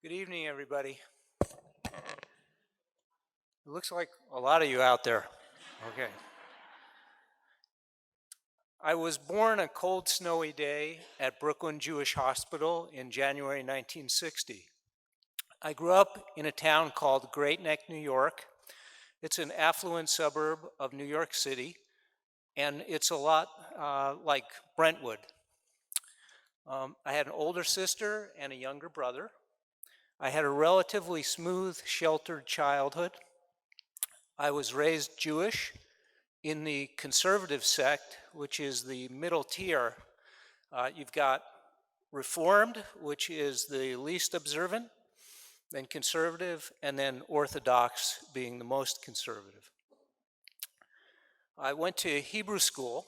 Good evening, everybody. It looks like a lot of you out there. Okay. I was born a cold, snowy day at Brooklyn Jewish Hospital in January 1960. I grew up in a town called Great Neck, New York. It's an affluent suburb of New York City, and it's a lot like Brentwood. I had an older sister and a younger brother. I had a relatively smooth, sheltered childhood. I was raised Jewish in the conservative sect, which is the middle tier. You've got Reformed, which is the least observant, then conservative, and then Orthodox being the most conservative. I went to Hebrew school,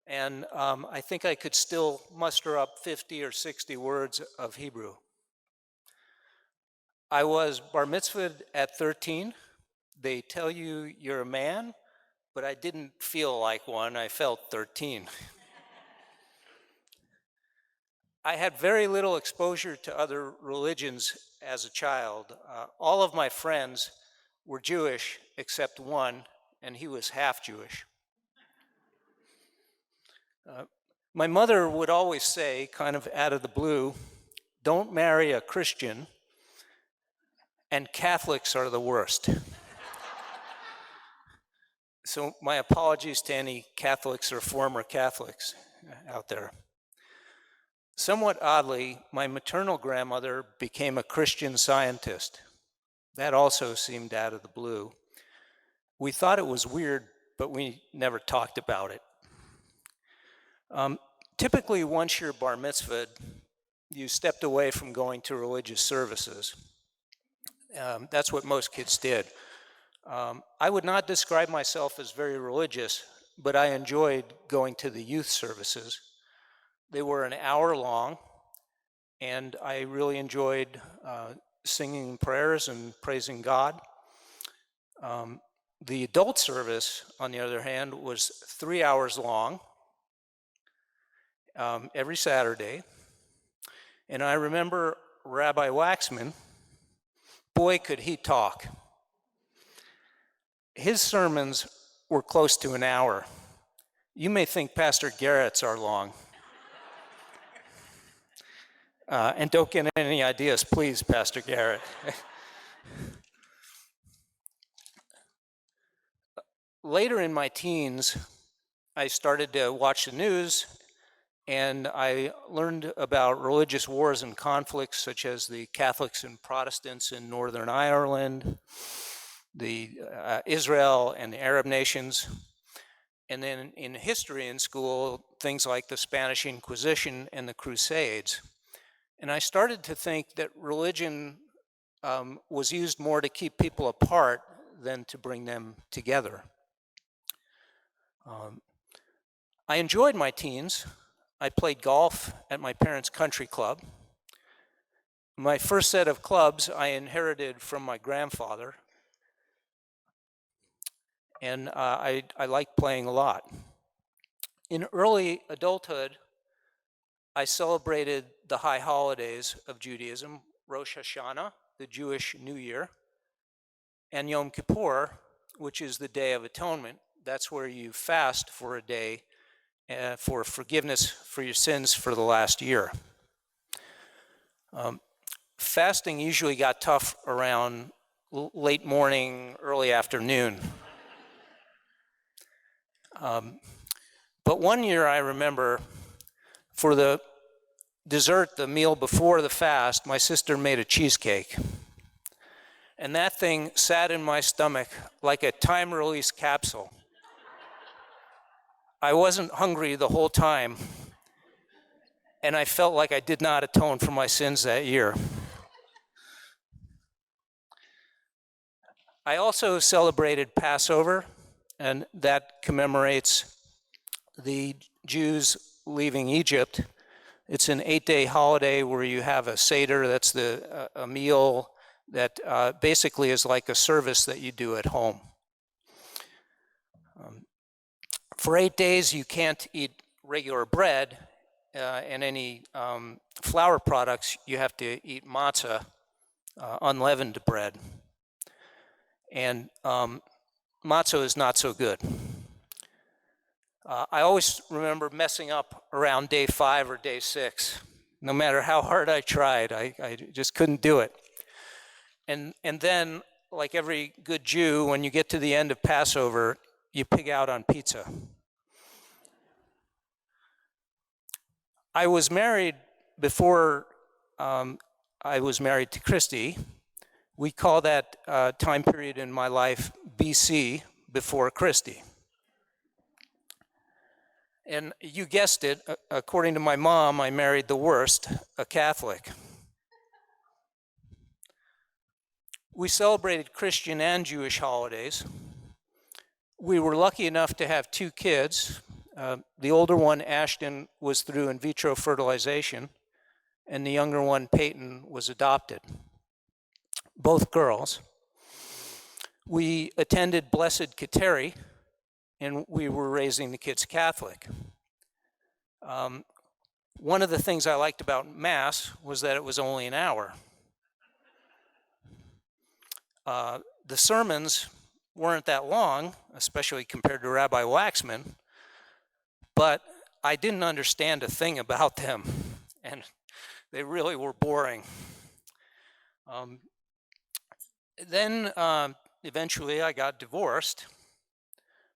and I think I could still muster up 50 or 60 words of Hebrew. I was bar mitzvahed at 13. They tell you you're a man, but I didn't feel like one. I felt 13. I had very little exposure to other religions as a child. All of my friends were Jewish except one, and he was half Jewish. My mother would always say, kind of out of the blue, don't marry a Christian, and Catholics are the worst. So my apologies to any Catholics or former Catholics out there. Somewhat oddly, my maternal grandmother became a Christian Scientist. That also seemed out of the blue. We thought it was weird, but we never talked about it. Typically, once you're bar mitzvahed, you stepped away from going to religious services. That's what most kids did. I would not describe myself as very religious, but I enjoyed going to the youth services. They were an hour long, and I really enjoyed singing prayers and praising God. The adult service, on the other hand, was 3 hours long every Saturday. And I remember Rabbi Waxman, boy, could he talk. His sermons were close to an hour. You may think Pastor Garrett's are long. And don't get any ideas, please, Pastor Garrett. Later in my teens, I started to watch the news, and I learned about religious wars and conflicts such as the Catholics and Protestants in Northern Ireland, the Israel and the Arab nations. And then in history in school, things like the Spanish Inquisition and the Crusades. And I started to think that religion was used more to keep people apart than to bring them together. I enjoyed my teens. I played golf at my parents' country club. My first set of clubs I inherited from my grandfather, and I liked playing a lot. In early adulthood, I celebrated the high holidays of Judaism, Rosh Hashanah, the Jewish New Year, and Yom Kippur, which is the Day of Atonement. That's where you fast for a day for forgiveness for your sins for the last year. Fasting usually got tough around late morning, early afternoon. But one year I remember, for the dessert, the meal before the fast, my sister made a cheesecake. And that thing sat in my stomach like a time-release capsule. I wasn't hungry the whole time, and I felt like I did not atone for my sins that year. I also celebrated Passover, and that commemorates the Jews leaving Egypt. It's an 8-day holiday where you have a Seder, that's a meal that basically is like a service that you do at home. For 8 days, you can't eat regular bread and any flour products, you have to eat matzah, unleavened bread. And matzah is not so good. I always remember messing up around day 5 or day 6. No matter how hard I tried, I just couldn't do it. And then, like every good Jew, when you get to the end of Passover, you pig out on pizza. I was married before I was married to Christy. We call that time period in my life BC, before Christy. And you guessed it, according to my mom, I married the worst, a Catholic. We celebrated Christian and Jewish holidays. We were lucky enough to have 2 kids. The older one, Ashton, was through in vitro fertilization, and the younger one, Peyton, was adopted. Both girls. We attended Blessed Kateri, and we were raising the kids Catholic. One of the things I liked about Mass was that it was only an hour. The sermons weren't that long, especially compared to Rabbi Waxman, but I didn't understand a thing about them, and they really were boring. Then eventually I got divorced.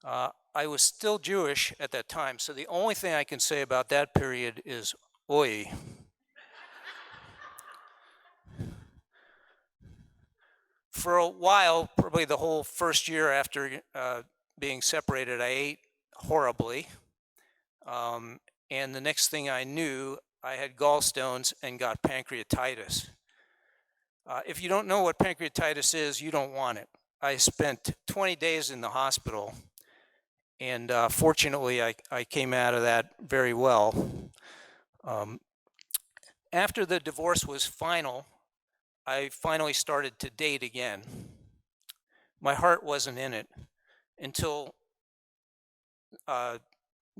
I was still Jewish at that time, so the only thing I can say about that period is oi. For a while, probably the whole first year after being separated, I ate horribly. And the next thing I knew, I had gallstones and got pancreatitis. If you don't know what pancreatitis is, you don't want it. I spent 20 days in the hospital, and fortunately, I came out of that very well. After the divorce was final, I finally started to date again. My heart wasn't in it until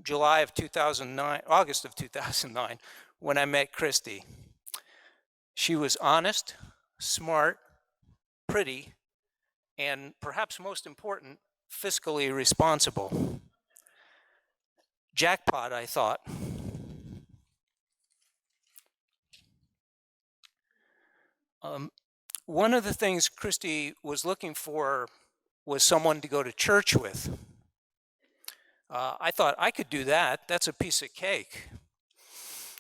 July of 2009, August of 2009, when I met Christy. She was honest, smart, pretty, and perhaps most important, fiscally responsible. Jackpot, I thought. One of the things Christy was looking for was someone to go to church with. I thought I could do that. That's a piece of cake.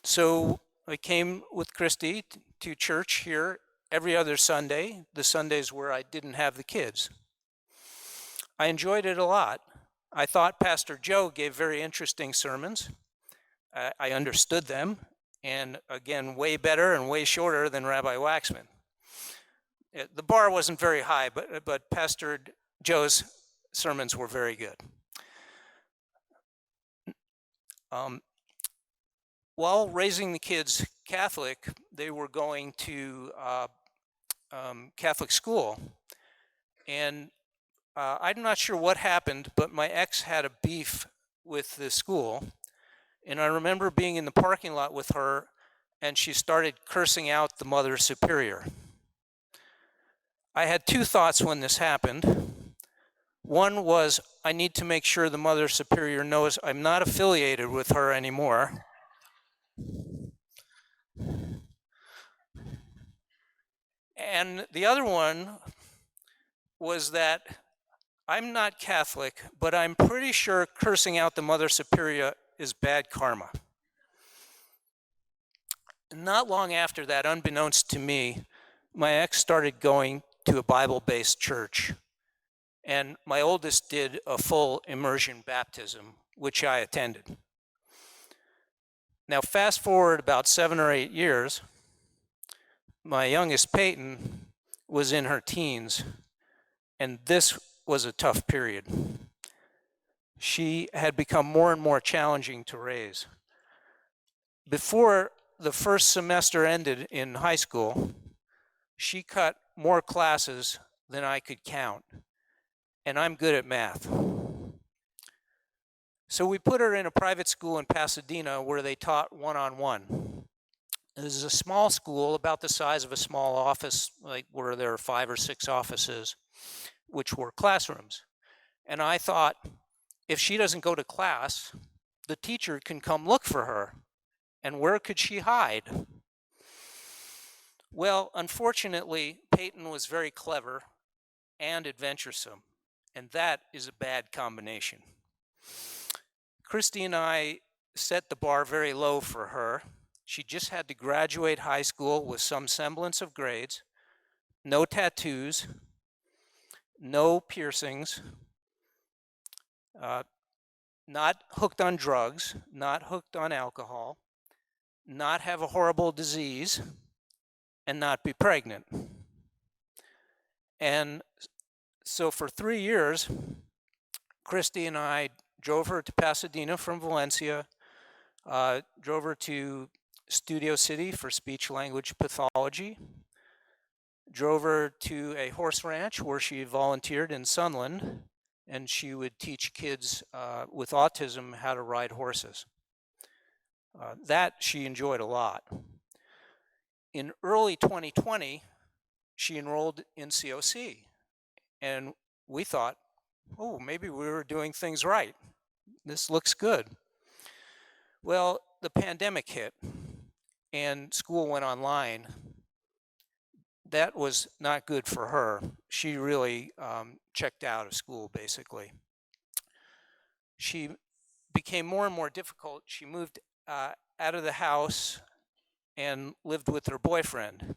So I came with Christy to church here every other Sunday, the Sundays where I didn't have the kids. I enjoyed it a lot. I thought Pastor Joe gave very interesting sermons. I understood them, and again, way better and way shorter than Rabbi Waxman. The bar wasn't very high, but Pastor Joe's sermons were very good. While raising the kids Catholic, they were going to Catholic school. And I'm not sure what happened, but my ex had a beef with the school. And I remember being in the parking lot with her, and she started cursing out the Mother Superior. I had 2 thoughts when this happened. One was, I need to make sure the Mother Superior knows I'm not affiliated with her anymore. And the other one was that I'm not Catholic, but I'm pretty sure cursing out the Mother Superior is bad karma. Not long after that, unbeknownst to me, my ex started going to a Bible-based church. And my oldest did a full immersion baptism, which I attended. Now, fast forward about 7 or 8 years, my youngest, Peyton, was in her teens, and this was a tough period. She had become more and more challenging to raise. Before the first semester ended in high school, she cut more classes than I could count, and I'm good at math. So we put her in a private school in Pasadena where they taught one-on-one. This is a small school, about the size of a small office, like where there are 5 or 6 offices, which were classrooms. And I thought, if she doesn't go to class, the teacher can come look for her. And where could she hide? Well, unfortunately, Peyton was very clever and adventuresome, and that is a bad combination. Christy and I set the bar very low for her. She just had to graduate high school with some semblance of grades, no tattoos, no piercings, not hooked on drugs, not hooked on alcohol, not have a horrible disease, and not be pregnant. And so for 3 years, Christy and I drove her to Pasadena from Valencia, drove her to Studio City for speech language pathology, drove her to a horse ranch where she volunteered in Sunland, and she would teach kids with autism how to ride horses. That she enjoyed a lot. In early 2020, she enrolled in COC, and we thought, oh, maybe we were doing things right. This looks good. Well, the pandemic hit and school went online. That was not good for her. She really checked out of school, basically. She became more and more difficult. She moved out of the house and lived with her boyfriend.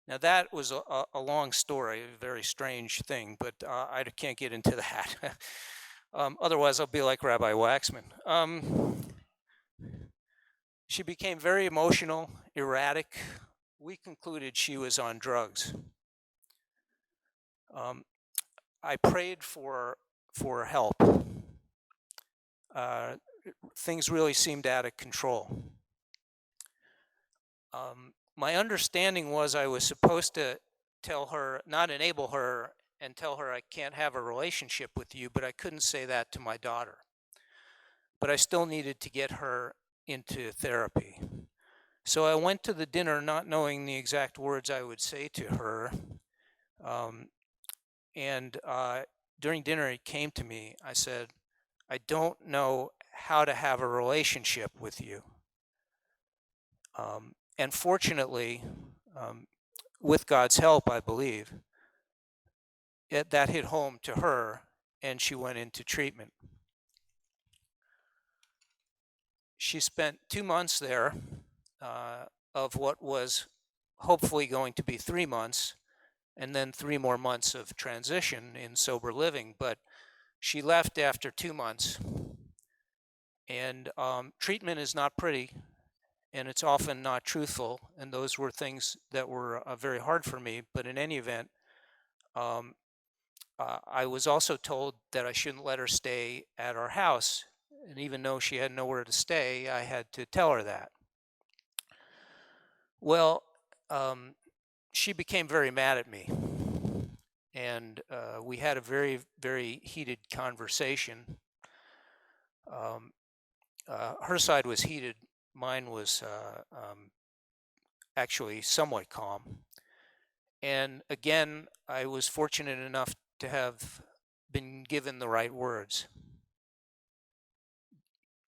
Now that was a long story, a very strange thing, but I can't get into that. Otherwise, I'll be like Rabbi Waxman. She became very emotional, erratic. We concluded she was on drugs. I prayed for help. Things really seemed out of control. My understanding was I was supposed to tell her, not enable her, and tell her I can't have a relationship with you, but I couldn't say that to my daughter. But I still needed to get her into therapy. So I went to the dinner not knowing the exact words I would say to her. During dinner, it came to me. I said, I don't know how to have a relationship with you. And fortunately, with God's help, I believe, that hit home to her, and she went into treatment. She spent 2 months there of what was hopefully going to be 3 months, and then 3 more months of transition in sober living. But she left after 2 months. And treatment is not pretty, and it's often not truthful. And those were things that were very hard for me. But in any event, I was also told that I shouldn't let her stay at our house. And even though she had nowhere to stay, I had to tell her that. Well, she became very mad at me. And we had a very, very heated conversation. Her side was heated. Mine was actually somewhat calm. And again, I was fortunate enough to have been given the right words.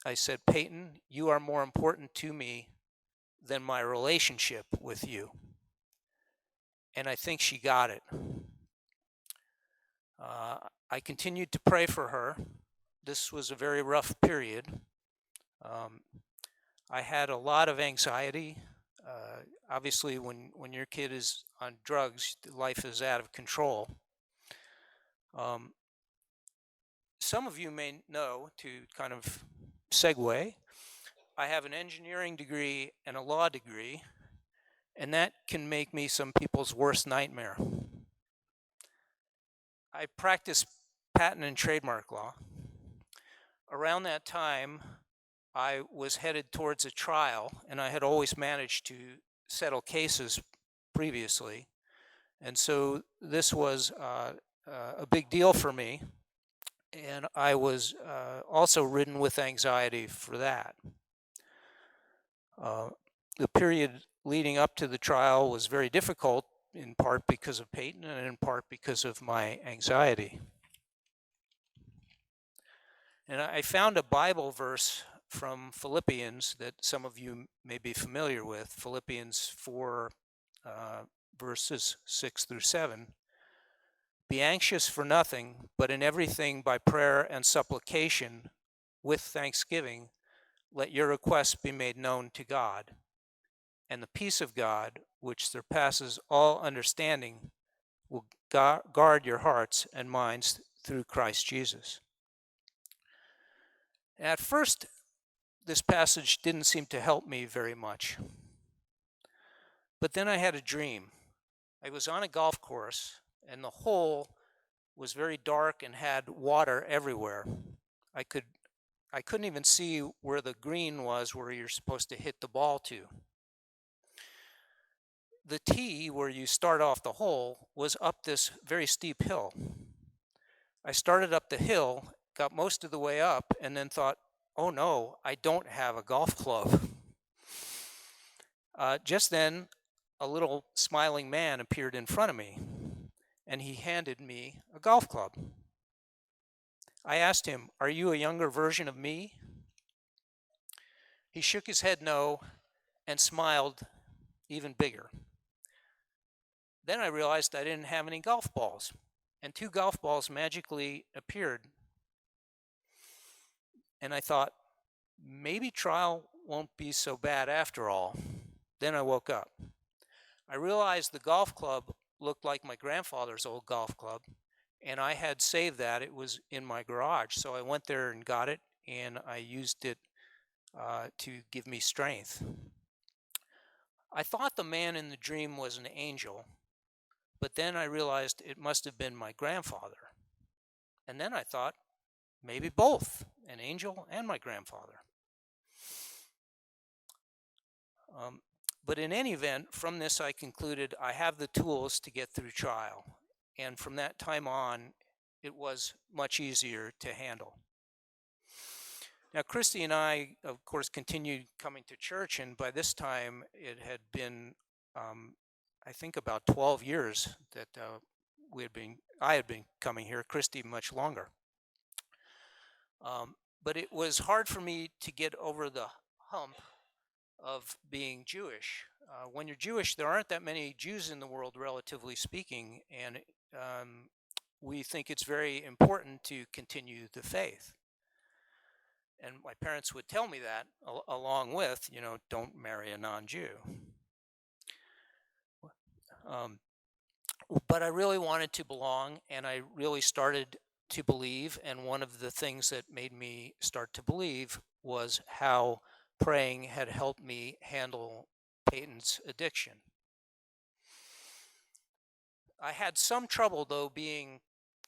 I said, Peyton, you are more important to me than my relationship with you. And I think she got it. I continued to pray for her. This was a very rough period. I had a lot of anxiety. Obviously, when your kid is on drugs, life is out of control. Some of you may know, to kind of segue, I have an engineering degree and a law degree, and that can make me some people's worst nightmare. I practiced patent and trademark law. Around that time, I was headed towards a trial, and I had always managed to settle cases previously. And so this was a big deal for me, and I was also ridden with anxiety for that. the period leading up to the trial was very difficult, in part because of Peyton and in part because of my anxiety. And I found a Bible verse from Philippians that some of you may be familiar with, Philippians 4, verses 6 through 7. Be anxious for nothing, but in everything by prayer and supplication, with thanksgiving, let your requests be made known to God. And the peace of God, which surpasses all understanding, will guard your hearts and minds through Christ Jesus. At first, this passage didn't seem to help me very much. But then I had a dream. I was on a golf course, and the hole was very dark and had water everywhere. I couldn't even see where the green was, where you're supposed to hit the ball to. The tee, where you start off the hole, was up this very steep hill. I started up the hill, got most of the way up, and then thought, oh no, I don't have a golf club. Just then, a little smiling man appeared in front of me, and he handed me a golf club. I asked him, are you a younger version of me? He shook his head no and smiled even bigger. Then I realized I didn't have any golf balls, and 2 golf balls magically appeared. And I thought, maybe trial won't be so bad after all. Then I woke up. I realized the golf club looked like my grandfather's old golf club, and I had saved that. It was in my garage, so I went there and got it, and I used it to give me strength. I thought the man in the dream was an angel, but then I realized it must have been my grandfather. And then I thought, maybe both, an angel and my grandfather. But in any event, from this I concluded I have the tools to get through trial. And from that time on, it was much easier to handle. Now, Christy and I, of course, continued coming to church, and by this time it had been, I think, about 12 years that I had been coming here, Christy much longer. But it was hard for me to get over the hump of being Jewish. When you're Jewish, there aren't that many Jews in the world, relatively speaking, and we think it's very important to continue the faith. And my parents would tell me that, along with, don't marry a non-Jew. But I really wanted to belong, and I really started to believe, and one of the things that made me start to believe was how praying had helped me handle Peyton's addiction. I had some trouble, though,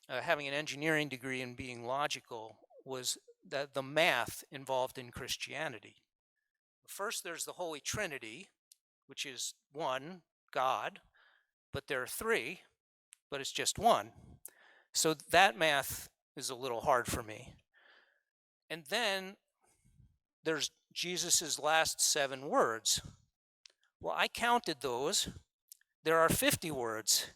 having an engineering degree and being logical, was that the math involved in Christianity. First, there's the Holy Trinity, which is one, God, but there are 3, but it's just one. So that math is a little hard for me. And then there's Jesus's last 7 words. Well, I counted those. There are 50 words.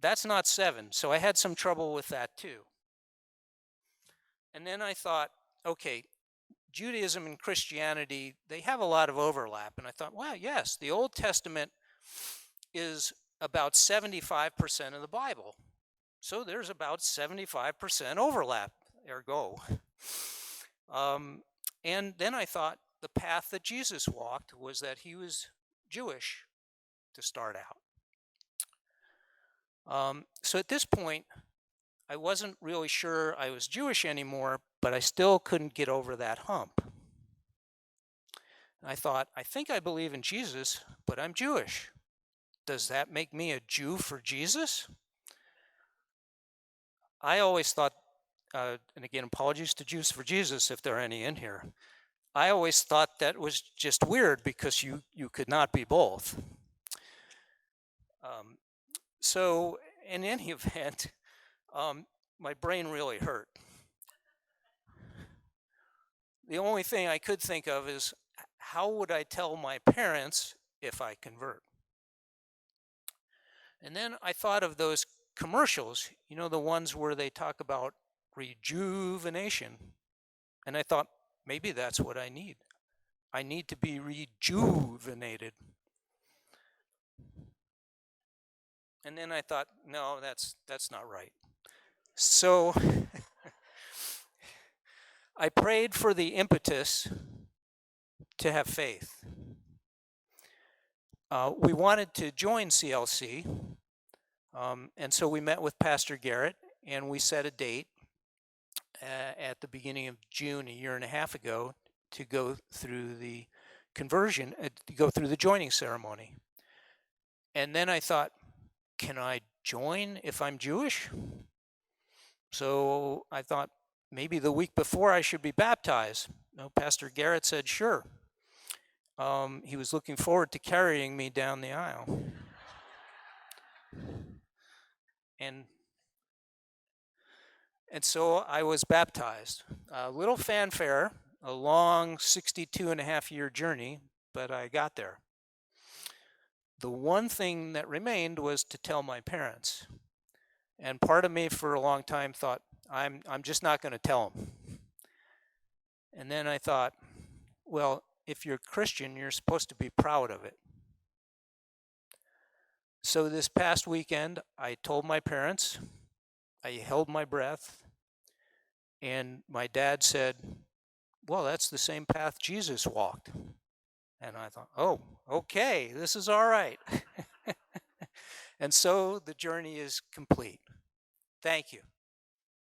That's not 7, so I had some trouble with that too. And then I thought, okay, Judaism and Christianity, they have a lot of overlap. And I thought, well, yes, the Old Testament is about 75% of the Bible. So there's about 75% overlap, ergo. And then I thought the path that Jesus walked was that he was Jewish to start out. So at this point, I wasn't really sure I was Jewish anymore, but I still couldn't get over that hump. And I thought, I think I believe in Jesus, but I'm Jewish. Does that make me a Jew for Jesus? I always thought, and again, apologies to Jews for Jesus if there are any in here. I always thought that was just weird because you could not be both. So in any event, my brain really hurt. The only thing I could think of is, how would I tell my parents if I convert? And then I thought of those commercials, you know, the ones where they talk about rejuvenation. And I thought, maybe that's what I need. I need to be rejuvenated. And then I thought, no, that's not right. So I prayed for the impetus to have faith. We wanted to join CLC, and so we met with Pastor Garrett, and we set a date at the beginning of June, a year and a half ago, to go through the conversion, to go through the joining ceremony. And then I thought, can I join if I'm Jewish? So I thought maybe the week before I should be baptized. No, Pastor Garrett said, sure. He was looking forward to carrying me down the aisle. And so I was baptized. A little fanfare, a long 62.5-year journey, but I got there. The one thing that remained was to tell my parents. And part of me for a long time thought, I'm just not going to tell them. And then I thought, well, if you're a Christian, you're supposed to be proud of it. So this past weekend, I told my parents, I held my breath, and my dad said, well, that's the same path Jesus walked. And I thought, oh, okay, this is all right. And so the journey is complete. Thank you.